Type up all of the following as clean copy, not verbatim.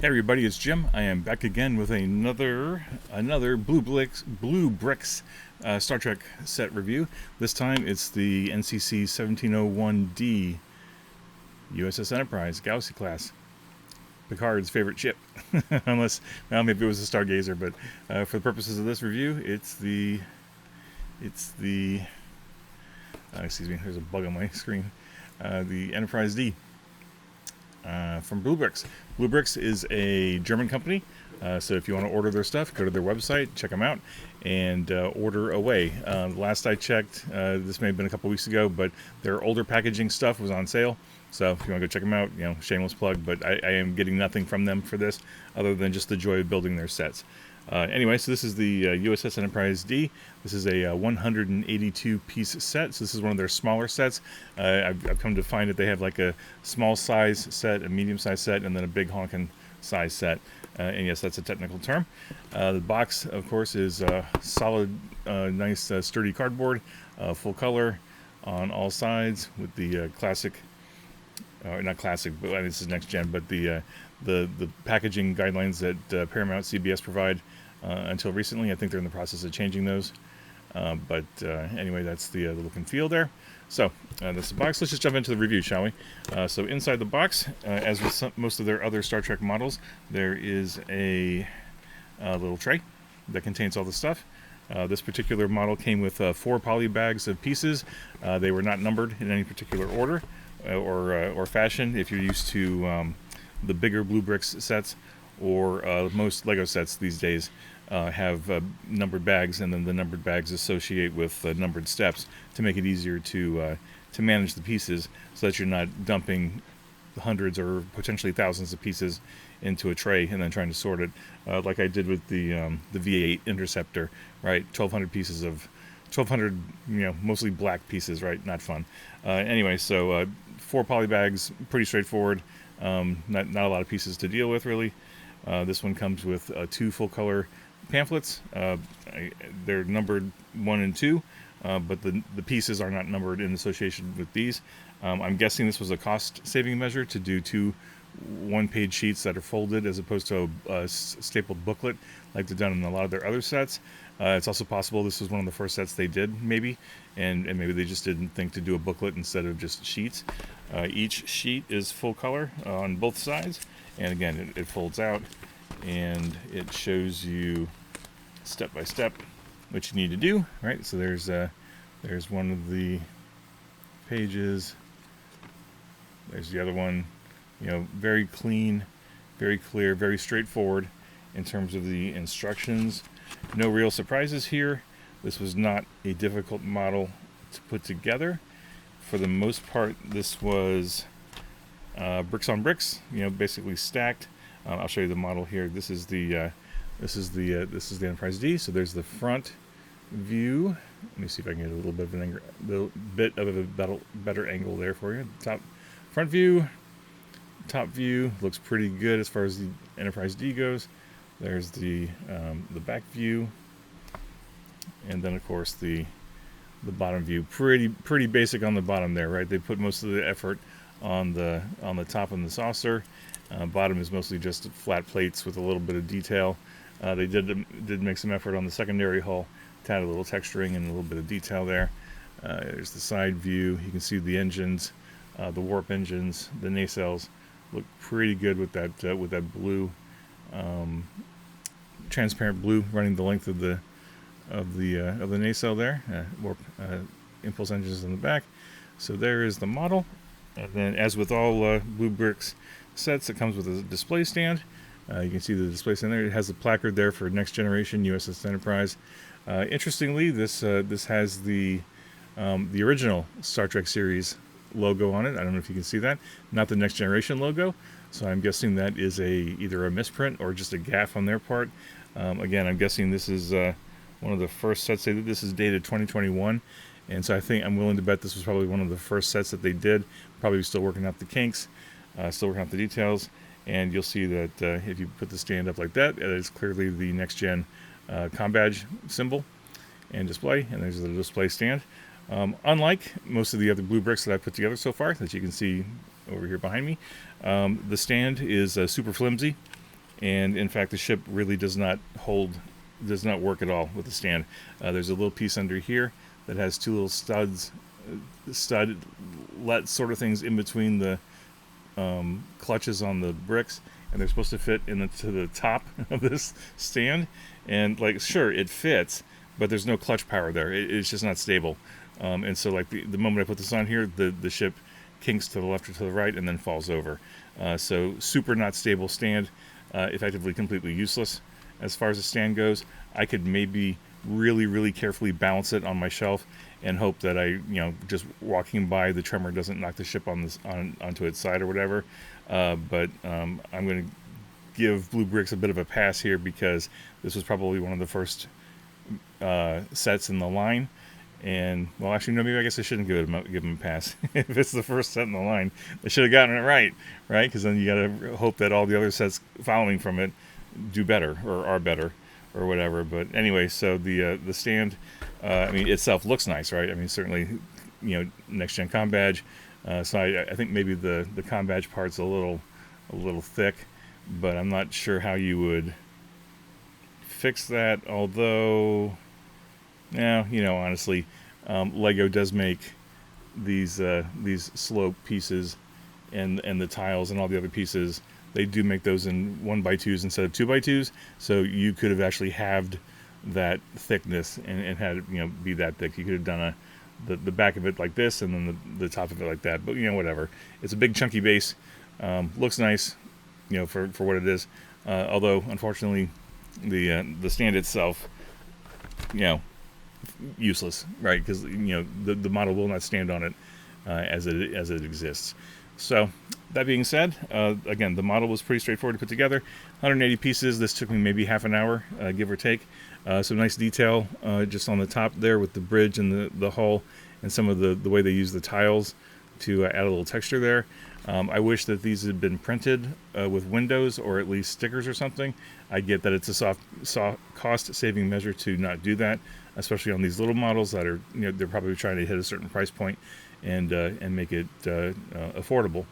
Hey everybody, it's Jim. I am back again with another BlueBrixx Star Trek set review. This time it's the NCC-1701-D U.S.S. Enterprise Galaxy-class. Picard's favorite ship, unless well maybe it was a Stargazer, but for the purposes of this review, it's the excuse me, there's a bug on my screen. The Enterprise D. From BlueBrixx. BlueBrixx is a German company, so if you want to order their stuff, go to their website, check them out, and order away. Last I checked, this may have been a couple weeks ago, but their older packaging stuff was on sale. So if you want to go check them out, shameless plug, but I am getting nothing from them for this other than just the joy of building their sets. Anyway, so this is the USS Enterprise D. This is a 182-piece set, so this is one of their smaller sets. I've come to find that they have like a small size set, a medium size set, and then a big honkin' size set. And yes, that's a technical term. The box, of course, is solid, nice, sturdy cardboard, full color on all sides with the classic, not classic, but this is next gen, but the packaging guidelines that Paramount CBS provide until recently. I think they're in the process of changing those. Anyway, that's the look and feel there. So that's the box. Let's just jump into the review, shall we? So inside the box, as with most of their other Star Trek models, there is a little tray that contains all the stuff. This particular model came with 4 poly bags of pieces. They were not numbered in any particular order or fashion. If you're used to the bigger BlueBrixx sets, or most Lego sets these days have numbered bags, and then the numbered bags associate with numbered steps to make it easier to manage the pieces, so that you're not dumping hundreds or potentially thousands of pieces into a tray and then trying to sort it, like I did with the VA8 Interceptor, right? 1,200 pieces of 1,200, mostly black pieces, right? Not fun. Anyway, so 4 poly bags, pretty straightforward. Not a lot of pieces to deal with, really. This one comes with 2 full color pamphlets. They're numbered 1 and 2, but the pieces are not numbered in association with these. I'm guessing this was a cost saving measure to do 2 one-page sheets that are folded as opposed to a stapled booklet like they've done in a lot of their other sets. It's also possible this was one of the first sets they did, maybe, and maybe they just didn't think to do a booklet instead of just sheets. Each sheet is full color on both sides, and again, it folds out, and it shows you step by step what you need to do, right? So there's one of the pages. There's the other one. Very clean, very clear, very straightforward in terms of the instructions. No real surprises here. This was not a difficult model to put together. For the most part, this was bricks on bricks, basically stacked. I'll show you the model here. This is the Enterprise D. So there's the front view. Let me see if I can get a little bit of a better angle there for you. Front view. Top view looks pretty good as far as the Enterprise D goes. There's the back view, and then of course the bottom view. Pretty basic on the bottom there, right? They put most of the effort on the top and the saucer. Bottom is mostly just flat plates with a little bit of detail. They did make some effort on the secondary hull to add a little texturing and a little bit of detail there. There's the side view. You can see the engines, the warp engines, the nacelles. Look pretty good with that blue, transparent blue running the length of the nacelle there. Warp impulse engines in the back. So there is the model, and then as with all BlueBrixx sets, it comes with a display stand. You can see the display stand there. It has the placard there for Next Generation USS Enterprise. Interestingly, this has the original Star Trek series logo on it. I don't know if you can see that. Not the Next Generation logo. So I'm guessing that is either a misprint or just a gaffe on their part. Again, I'm guessing this is one of the first sets they did. This is dated 2021, and so I'm willing to bet this was probably one of the first sets that they did. Probably still working out the kinks, still working out the details, and you'll see that if you put the stand up like that, it is clearly the Next Gen com badge symbol and display, and there's the display stand. Unlike most of the other BlueBrixx that I've put together so far, that you can see over here behind me, the stand is super flimsy. and in fact the ship really does not work at all with the stand. There's a little piece under here that has two little studlet sort of things in between the clutches on the bricks, and they're supposed to fit into the top of this stand. And like, sure, it fits, but there's no clutch power there. It's just not stable. And so like the moment I put this on here, the ship kinks to the left or to the right and then falls over. So super not stable stand, effectively completely useless as far as the stand goes. I could maybe really carefully balance it on my shelf and hope that just walking by, the tremor doesn't knock the ship onto its side or whatever. But I'm going to give BlueBrixx a bit of a pass here, because this was probably one of the first sets in the line. And, well, actually, no, maybe I guess I shouldn't give them a pass. If it's the first set in the line, they should have gotten it right? Because then you got to hope that all the other sets following from it do better or are better or whatever. But anyway, so the stand, I mean, itself looks nice, right? I mean, certainly, next gen comm badge. So I think maybe the comm badge part's a little thick, but I'm not sure how you would fix that. Although, yeah, honestly, Lego does make these slope pieces and the tiles and all the other pieces. They do make those in 1x2s instead of 2x2s, so you could have actually halved that thickness and had it be that thick. You could have done the back of it like this, and then the top of it like that. But whatever. It's a big chunky base. Looks nice, for what it is. Although unfortunately, the stand itself, useless, right? Because the model will not stand on it as it exists. So that being said, again, the model was pretty straightforward to put together. 180 pieces. This took me maybe half an hour, give or take. Some nice detail just on the top there with the bridge and the hull, and some of the way they use the tiles to add a little texture there. I wish that these had been printed with windows or at least stickers or something. I get that it's a cost-saving measure to not do that, especially on these little models that are, they're probably trying to hit a certain price point and make it affordable.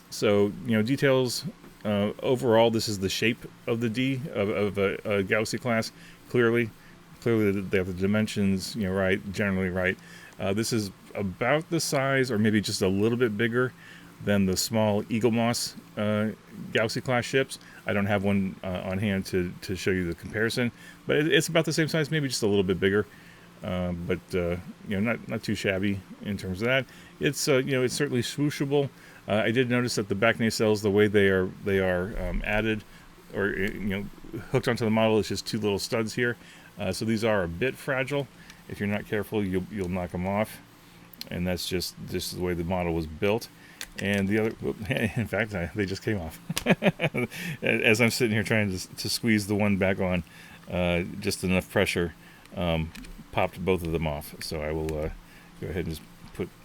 So, details. Overall, this is the shape of the D of a Galaxy class. Clearly they have the dimensions, right, generally right. This is about the size, or maybe just a little bit bigger than the small Eagle Moss Galaxy class ships. I don't have one on hand to show you the comparison, but it's about the same size, maybe just a little bit bigger. But not too shabby in terms of that. It's it's certainly swooshable. I did notice that the back nacelles, the way they are added or hooked onto the model, is just two little studs here. So these are a bit fragile. If you're not careful, you'll knock them off, and that's just the way the model was built. And the other, in fact, they just came off. As I'm sitting here trying to squeeze the one back on, just enough pressure popped both of them off. So I will go ahead and just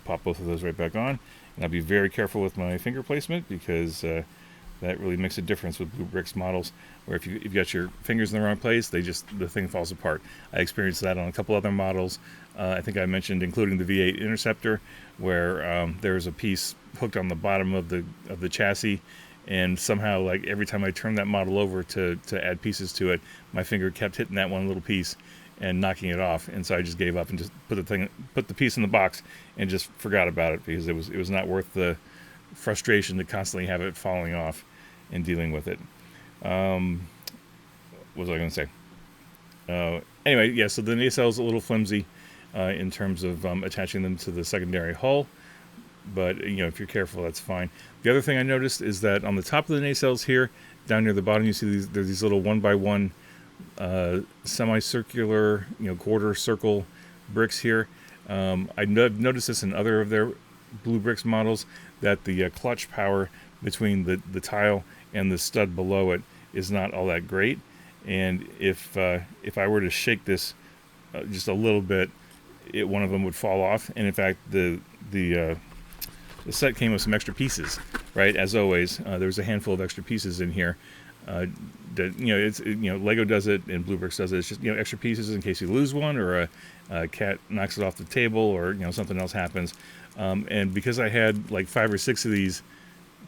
pop both of those right back on. And I'll be very careful with my finger placement, because that really makes a difference with BlueBrixx models, where if you've got your fingers in the wrong place, the thing falls apart. I experienced that on a couple other models. I think I mentioned, including the V8 Interceptor, where there's a piece hooked on the bottom of the chassis, and somehow, like, every time I turned that model over to add pieces to it, my finger kept hitting that one little piece and knocking it off, and so I just gave up and just put the piece in the box and just forgot about it, because it was not worth the frustration to constantly have it falling off and dealing with it. What was I going to say? Anyway, yeah, so the nacelles a little flimsy in terms of attaching them to the secondary hull, but if you're careful, that's fine. The other thing I noticed is that on the top of the nacelles here, down near the bottom, you see there's these little 1x1 semicircular, quarter circle bricks here. I've noticed this in other of their BlueBrixx models, that the clutch power between the tile and the stud below it is not all that great. And if I were to shake this just a little bit, one of them would fall off. And in fact, the set came with some extra pieces, right? As always, there's a handful of extra pieces in here. Lego does it and BlueBrixx does it. It's just extra pieces in case you lose one, or a cat knocks it off the table, or something else happens. And because I had like 5 or 6 of these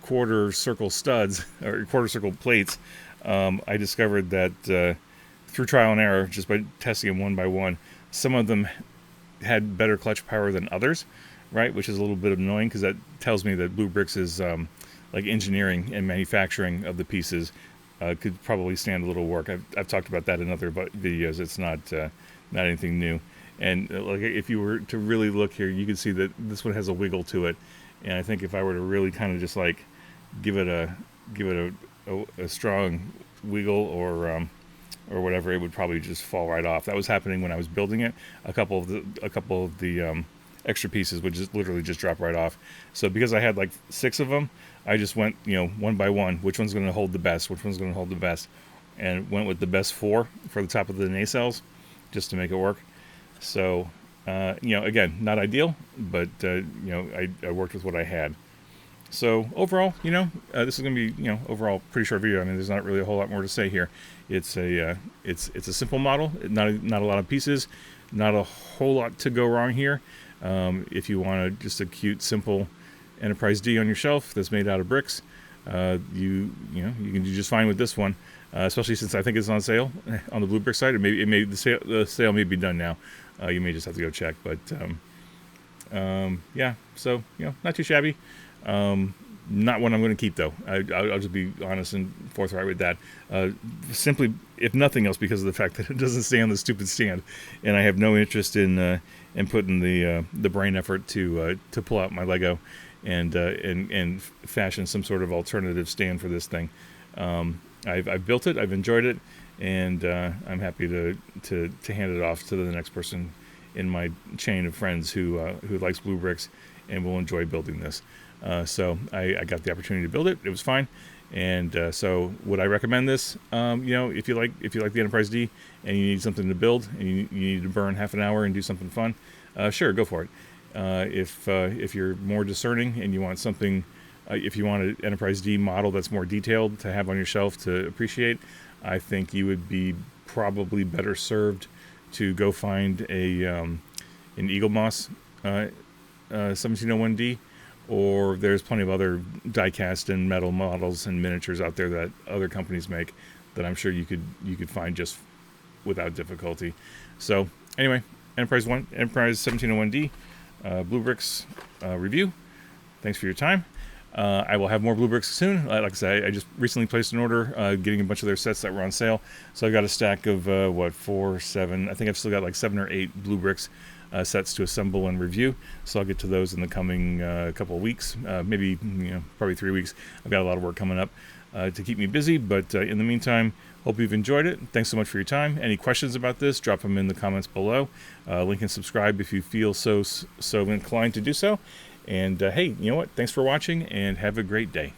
quarter circle studs or quarter circle plates, I discovered that through trial and error, just by testing them one by one, some of them had better clutch power than others, right? Which is a little bit annoying because that tells me that BlueBrixx is like engineering and manufacturing of the pieces could probably stand a little work. I've talked about that in other videos. It's not anything new. And like if you were to really look here, you can see that this one has a wiggle to it. And I think if I were to really kind of just like give it a strong wiggle or whatever, it would probably just fall right off. That was happening when I was building it. A couple of the extra pieces would just literally just drop right off. So because I had like 6 of them, I just went, one by one, which one's going to hold the best, and went with the best 4 for the top of the nacelles, just to make it work. So, again, not ideal, but I worked with what I had. So overall, this is going to be, overall pretty short video. I mean, there's not really a whole lot more to say here. It's a simple model, not a lot of pieces, not a whole lot to go wrong here. If you want just a cute, simple Enterprise D on your shelf that's made out of bricks, you can do just fine with this one. Especially since I think it's on sale on the BlueBrixx site. The sale may be done now. You may just have to go check, but yeah. So not too shabby. Not one I'm going to keep though. I'll just be honest and forthright with that. Simply, if nothing else, because of the fact that it doesn't stay on the stupid stand, and I have no interest in putting the brain effort to pull out my Lego and fashion some sort of alternative stand for this thing. I've built it, I've enjoyed it, and I'm happy to hand it off to the next person in my chain of friends who likes BlueBrixx and will enjoy building this. So I got the opportunity to build it. It was fine, and so would I recommend this? If you like the Enterprise D and you need something to build and you need to burn half an hour and do something fun, sure, go for it. If you're more discerning and you want something. If you want an Enterprise D model that's more detailed to have on your shelf to appreciate, I think you would be probably better served to go find an Eagle Moss 1701-D, or there's plenty of other die-cast and metal models and miniatures out there that other companies make that I'm sure you could find just without difficulty. So anyway, Enterprise 1701-D BlueBrixx review. Thanks for your time. I will have more BlueBrixx soon. Like I said, I just recently placed an order, getting a bunch of their sets that were on sale. So I've got a stack of 4, 7. I think I've still got like 7 or 8 BlueBrixx sets to assemble and review. So I'll get to those in the coming couple of weeks, maybe probably 3 weeks. I've got a lot of work coming up to keep me busy. But in the meantime, hope you've enjoyed it. Thanks so much for your time. Any questions about this? Drop them in the comments below. Link and subscribe if you feel so inclined to do so. And hey, you know what? Thanks for watching and have a great day.